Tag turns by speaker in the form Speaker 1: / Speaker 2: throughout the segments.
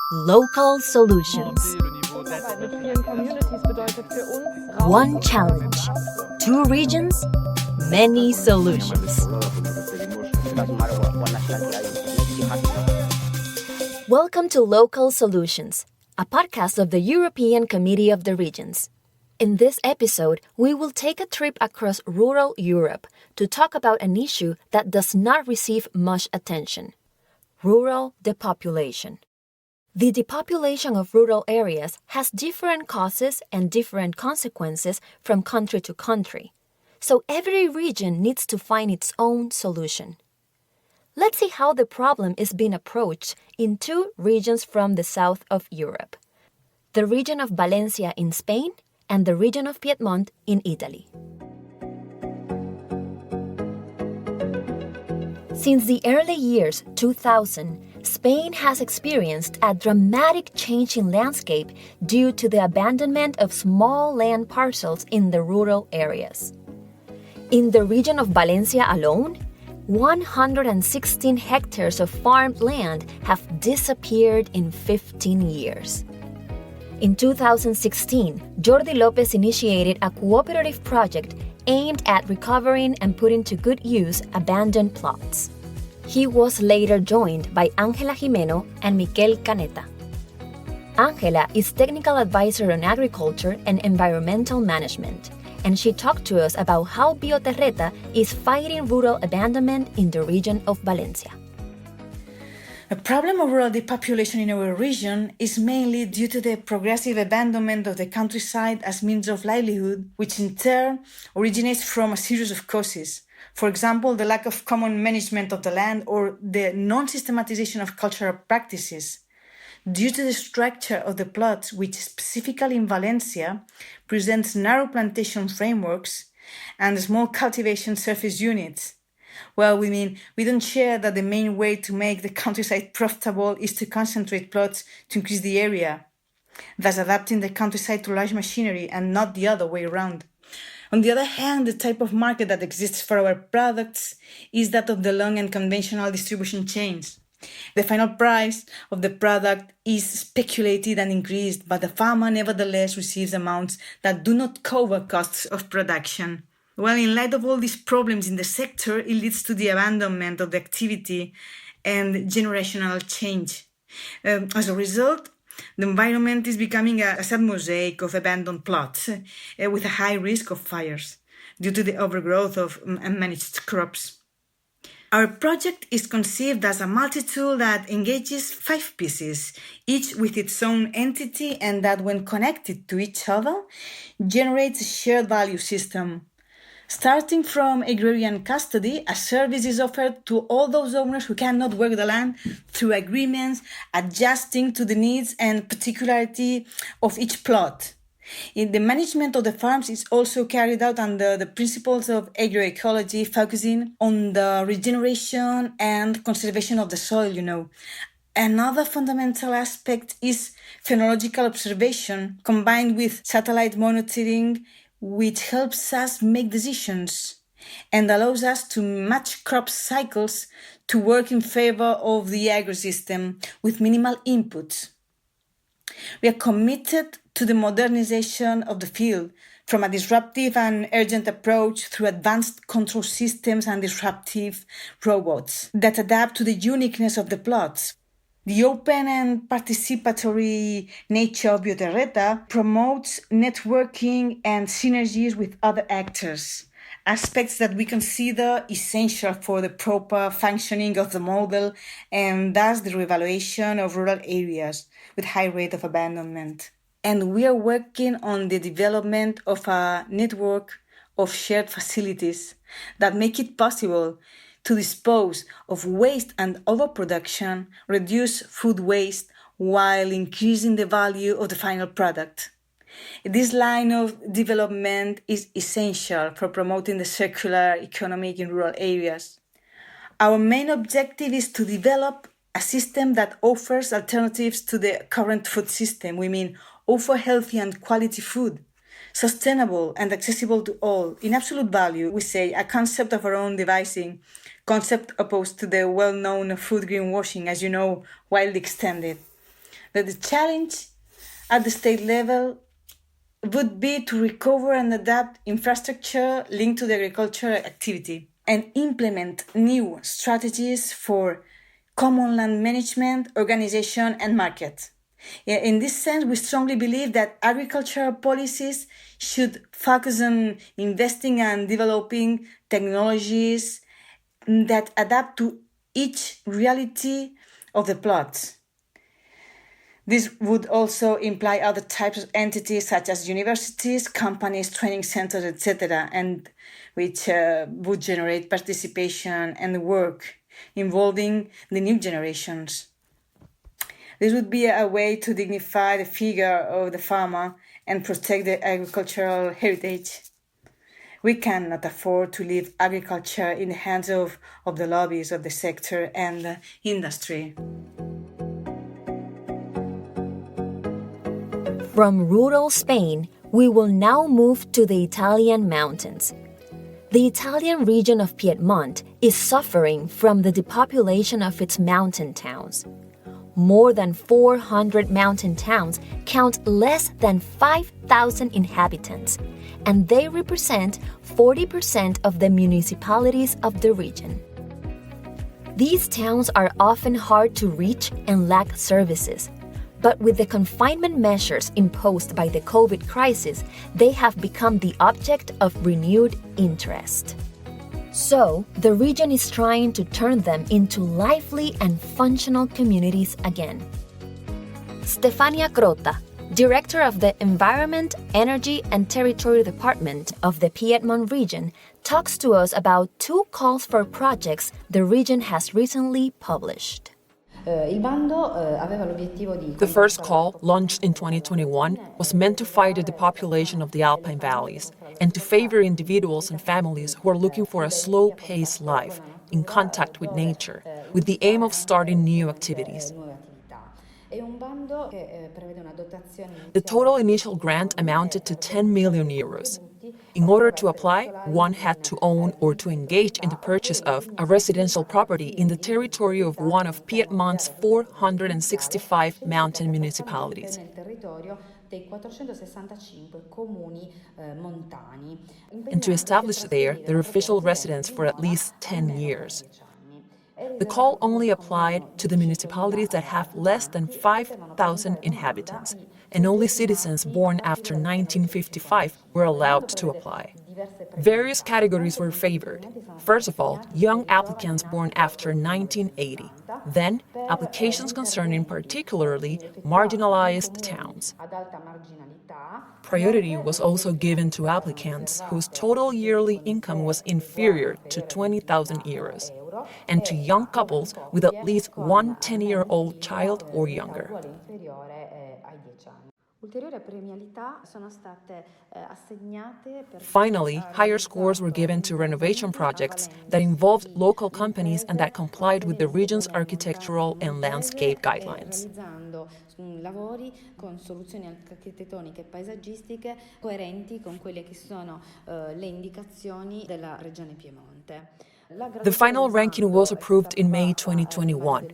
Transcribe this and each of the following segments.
Speaker 1: Local solutions. One challenge. Two regions. Many solutions. Welcome to Local Solutions, a podcast of the European Committee of the Regions. In this episode, we will take a trip across rural Europe to talk about an issue that does not receive much attention: rural depopulation. The depopulation of rural areas has different causes and different consequences from country to country, so every region needs to find its own solution. Let's see how the problem is being approached in two regions from the south of Europe: the region of Valencia in Spain and the region of Piedmont in Italy. Since the early years 2000, Spain has experienced a dramatic change in landscape due to the abandonment of small land parcels in the rural areas. In the region of Valencia alone, 116 hectares of farmed land have disappeared in 15 years. In 2016, Jordi López initiated a cooperative project aimed at recovering and putting to good use abandoned plots. He was later joined by Ángela Gimeno and Miquel Caneta. Ángela is technical advisor on agriculture and environmental management, and she talked to us about how Bioterreta is fighting rural abandonment in the region of Valencia.
Speaker 2: The problem of rural depopulation in our region is mainly due to the progressive abandonment of the countryside as means of livelihood, which in turn originates from a series of causes. For example, the lack of common management of the land or the non-systematization of cultural practices. Due to the structure of the plots, which specifically in Valencia presents narrow plantation frameworks and small cultivation surface units. Well, we don't share that the main way to make the countryside profitable is to concentrate plots to increase the area, thus adapting the countryside to large machinery and not the other way around. On the other hand, the type of market that exists for our products is that of the long and conventional distribution chains. The final price of the product is speculated and increased, but the farmer nevertheless receives amounts that do not cover costs of production. Well, in light of all these problems in the sector, it leads to the abandonment of the activity and generational change. As a result, the environment is becoming a sad mosaic of abandoned plots with a high risk of fires due to the overgrowth of unmanaged crops. Our project is conceived as a multi-tool that engages 5 pieces, each with its own entity, and that when connected to each other, generates a shared value system. Starting from agrarian custody, a service is offered to all those owners who cannot work the land through agreements, adjusting to the needs and particularity of each plot. The management of the farms is also carried out under the principles of agroecology, focusing on the regeneration and conservation of the soil, Another fundamental aspect is phenological observation combined with satellite monitoring, which helps us make decisions and allows us to match crop cycles to work in favor of the agrisystem with minimal inputs. We are committed to the modernization of the field, from a disruptive and urgent approach through advanced control systems and disruptive robots that adapt to the uniqueness of the plots. The open and participatory nature of Bioterreta promotes networking and synergies with other actors, aspects that we consider essential for the proper functioning of the model and thus the revaluation of rural areas with high rate of abandonment. And we are working on the development of a network of shared facilities that make it possible to dispose of waste and overproduction, reduce food waste, while increasing the value of the final product. This line of development is essential for promoting the circular economy in rural areas. Our main objective is to develop a system that offers alternatives to the current food system. Offer healthy and quality food, sustainable and accessible to all. In absolute value, we say a concept of our own devising, concept opposed to the well-known food greenwashing, as you know, widely extended. that the challenge at the state level would be to recover and adapt infrastructure linked to the agricultural activity and implement new strategies for common land management, organization, and market. In this sense, we strongly believe that agricultural policies should focus on investing and developing technologies that adapt to each reality of the plots. This would also imply other types of entities such as universities, companies, training centers, etc., and which would generate participation and work involving the new generations. This would be a way to dignify the figure of the farmer and protect the agricultural heritage. We cannot afford to leave agriculture in the hands of the lobbies of the sector and the industry.
Speaker 1: From rural Spain, we will now move to the Italian mountains. The Italian region of Piedmont is suffering from the depopulation of its mountain towns. More than 400 mountain towns count less than 5,000 inhabitants, and they represent 40% of the municipalities of the region. These towns are often hard to reach and lack services, but with the confinement measures imposed by the COVID crisis, they have become the object of renewed interest. So, the region is trying to turn them into lively and functional communities again. Stefania Crotta, Director of the Environment, Energy and Territory Department of the Piedmont region, talks to us about two calls for projects the region has recently published.
Speaker 3: The first call, launched in 2021, was meant to fight the depopulation of the Alpine valleys and to favor individuals and families who are looking for a slow-paced life in contact with nature, with the aim of starting new activities. The total initial grant amounted to 10 million euros. In order to apply, one had to own or to engage in the purchase of a residential property in the territory of one of Piedmont's 465 mountain municipalities. And to establish there their official residence for at least 10 years. The call only applied to the municipalities that have less than 5,000 inhabitants, and only citizens born after 1955 were allowed to apply. Various categories were favored. First of all, young applicants born after 1980. Then, applications concerning particularly marginalized towns. Priority was also given to applicants whose total yearly income was inferior to 20,000 euros, and to young couples with at least one 10-year-old child or younger. Finally, higher scores were given to renovation projects that involved local companies and that complied with the region's architectural and landscape guidelines. The final ranking was approved in May 2021.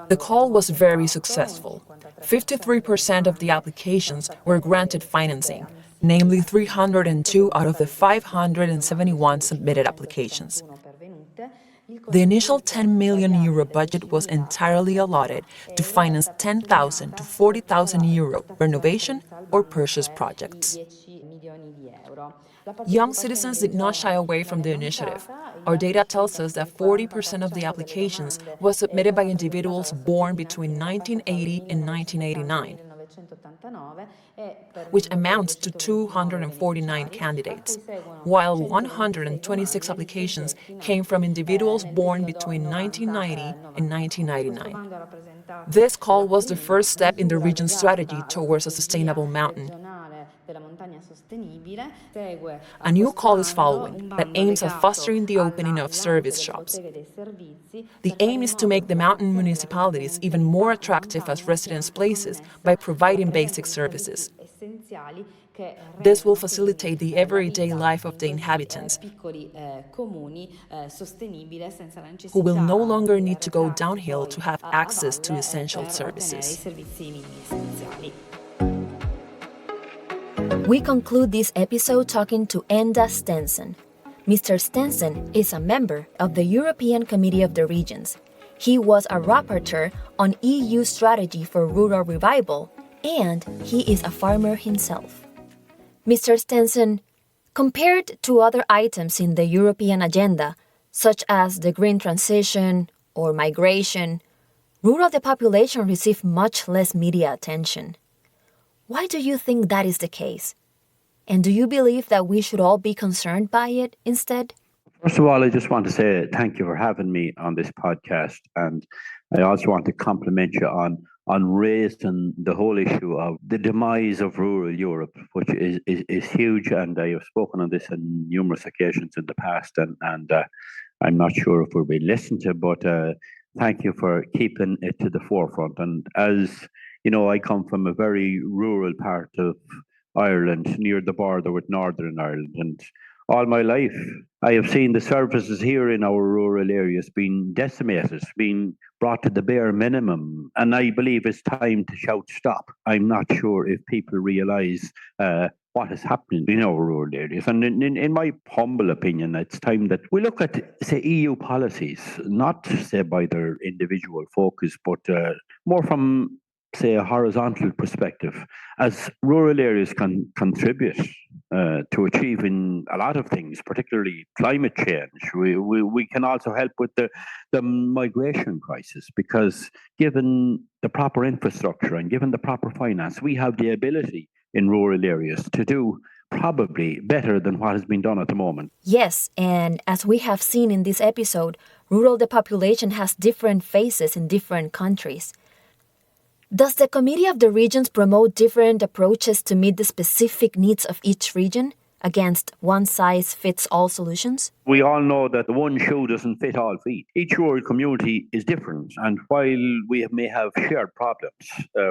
Speaker 3: The call was very successful. 53% of the applications were granted financing, namely 302 out of the 571 submitted applications. The initial 10 million euro budget was entirely allotted to finance 10,000 to 40,000 euro renovation or purchase projects. Young citizens did not shy away from the initiative. Our data tells us that 40% of the applications was submitted by individuals born between 1980 and 1989, which amounts to 249 candidates, while 126 applications came from individuals born between 1990 and 1999. This call was the first step in the region's strategy towards a sustainable mountain. A new call is following that aims at fostering the opening of service shops. The aim is to make the mountain municipalities even more attractive as residence places by providing basic services. This will facilitate the everyday life of the inhabitants, who will no longer need to go downhill to have access to essential services.
Speaker 1: We conclude this episode talking to Enda Stenson. Mr. Stenson is a member of the European Committee of the Regions. He was a rapporteur on EU strategy for rural revival, and he is a farmer himself. Mr. Stenson, compared to other items in the European agenda, such as the green transition or migration, rural depopulation received much less media attention. Why do you think that is the case? And do you believe that we should all be concerned by it instead?
Speaker 4: First of all, I just want to say thank you for having me on this podcast. And I also want to compliment you on raising the whole issue of the demise of rural Europe, which is huge. And I have spoken on this on numerous occasions in the past. And I'm not sure if we're being listened to, but thank you for keeping it to the forefront. And as you know, I come from a very rural part of Ireland, near the border with Northern Ireland. And all my life, I have seen the services here in our rural areas being decimated, being brought to the bare minimum. And I believe it's time to shout stop. I'm not sure if people realise what is happening in our rural areas. And in my humble opinion, it's time that we look at, say, EU policies, not, say, by their individual focus, but more from, say, a horizontal perspective, as rural areas can contribute to achieving a lot of things, particularly climate change. We can also help with the migration crisis, because given the proper infrastructure and given the proper finance, we have the ability in rural areas to do probably better than what has been done at the moment.
Speaker 1: Yes, and as we have seen in this episode, rural depopulation has different phases in different countries. Does the Committee of the Regions promote different approaches to meet the specific needs of each region against one-size-fits-all solutions?
Speaker 4: We all know that the one shoe doesn't fit all feet. Each rural community is different, and while we may have shared problems,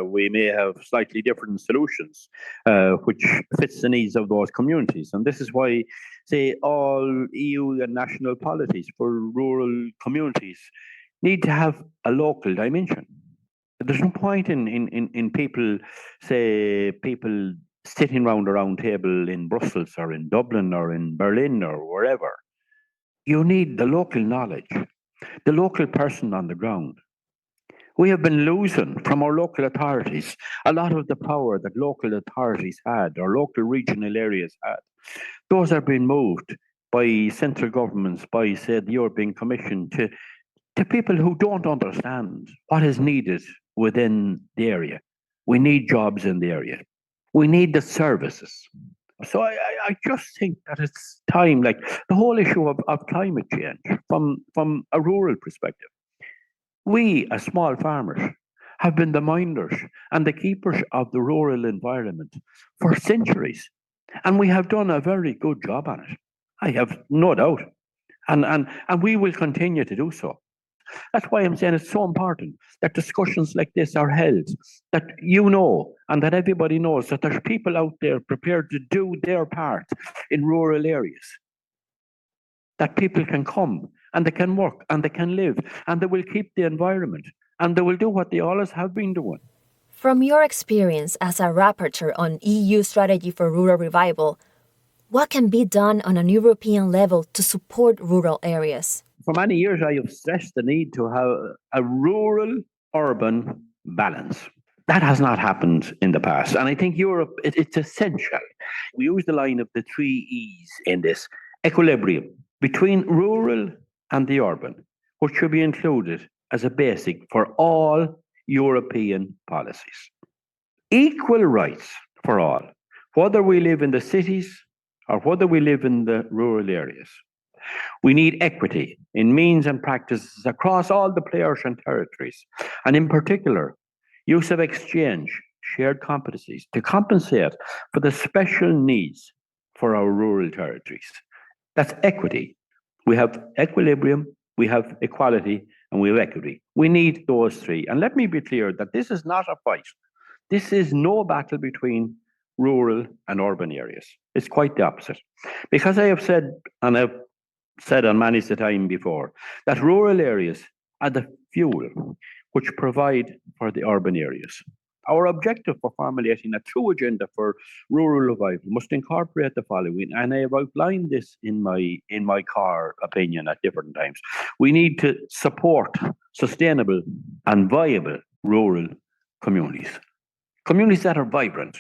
Speaker 4: we may have slightly different solutions, which fits the needs of those communities. And this is why, say, all EU and national policies for rural communities need to have a local dimension. There's no point in people sitting round a round table in Brussels or in Dublin or in Berlin or wherever. You need the local knowledge, the local person on the ground. We have been losing from our local authorities a lot of the power that local authorities had, or local regional areas had. Those are being moved by central governments, by, say, the European Commission, to people who don't understand what is needed within the area. We need jobs in the area. We need the services. So I just think that it's time, like the whole issue of climate change from a rural perspective. We, as small farmers, have been the minders and the keepers of the rural environment for centuries. And we have done a very good job on it. I have no doubt. And we will continue to do so. That's why I'm saying it's so important that discussions like this are held, that you know, and that everybody knows that there's people out there prepared to do their part in rural areas. That people can come and they can work and they can live and they will keep the environment and they will do what they always have been doing.
Speaker 1: From your experience as a rapporteur on EU strategy for rural revival, what can be done on an European level to support rural areas?
Speaker 4: For many years, I have stressed the need to have a rural-urban balance. That has not happened in the past. And I think Europe, it's essential. We use the line of the 3 E's in this: equilibrium between rural and the urban, which should be included as a basic for all European policies. Equal rights for all, whether we live in the cities or whether we live in the rural areas. We need equity in means and practices across all the players and territories, and in particular, use of exchange, shared competencies to compensate for the special needs for our rural territories. That's equity. We have equilibrium, we have equality, and we have equity. We need those 3. And let me be clear that this is not a fight. This is no battle between rural and urban areas. It's quite the opposite. Because I have said, and I've said on many a time before, that rural areas are the fuel which provide for the urban areas. Our objective for formulating a true agenda for rural revival must incorporate the following, and I have outlined this in my core opinion at different times. We need to support sustainable and viable rural communities that are vibrant.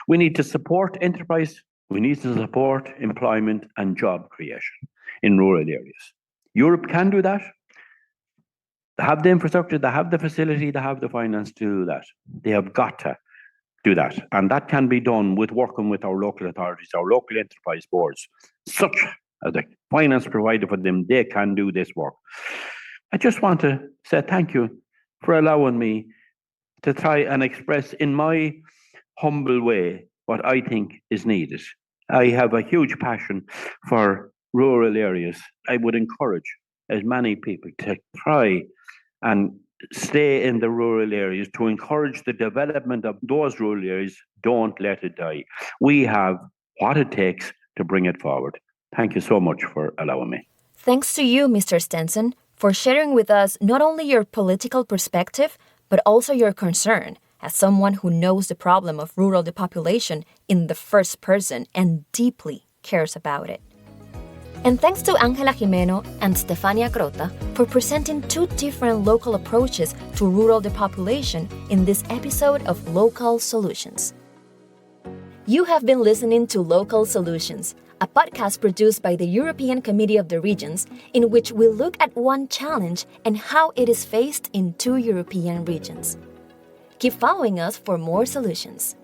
Speaker 4: We need to support enterprise. We need to support employment and job creation in rural areas. Europe can do that. They have the infrastructure, they have the facility, they have the finance to do that. They have got to do that. And that can be done with working with our local authorities, our local enterprise boards, such as a finance provider for them, they can do this work. I just want to say thank you for allowing me to try and express in my humble way what I think is needed. I have a huge passion for rural areas. I would encourage as many people to try and stay in the rural areas, to encourage the development of those rural areas. Don't let it die. We have what it takes to bring it forward. Thank you so much for allowing me.
Speaker 1: Thanks to you, Mr. Stenson, for sharing with us not only your political perspective, but also your concern as someone who knows the problem of rural depopulation in the first person and deeply cares about it. And thanks to Ángela Gimeno and Stefania Crotta for presenting two different local approaches to rural depopulation in this episode of Local Solutions. You have been listening to Local Solutions, a podcast produced by the European Committee of the Regions, in which we look at one challenge and how it is faced in two European regions. Keep following us for more solutions.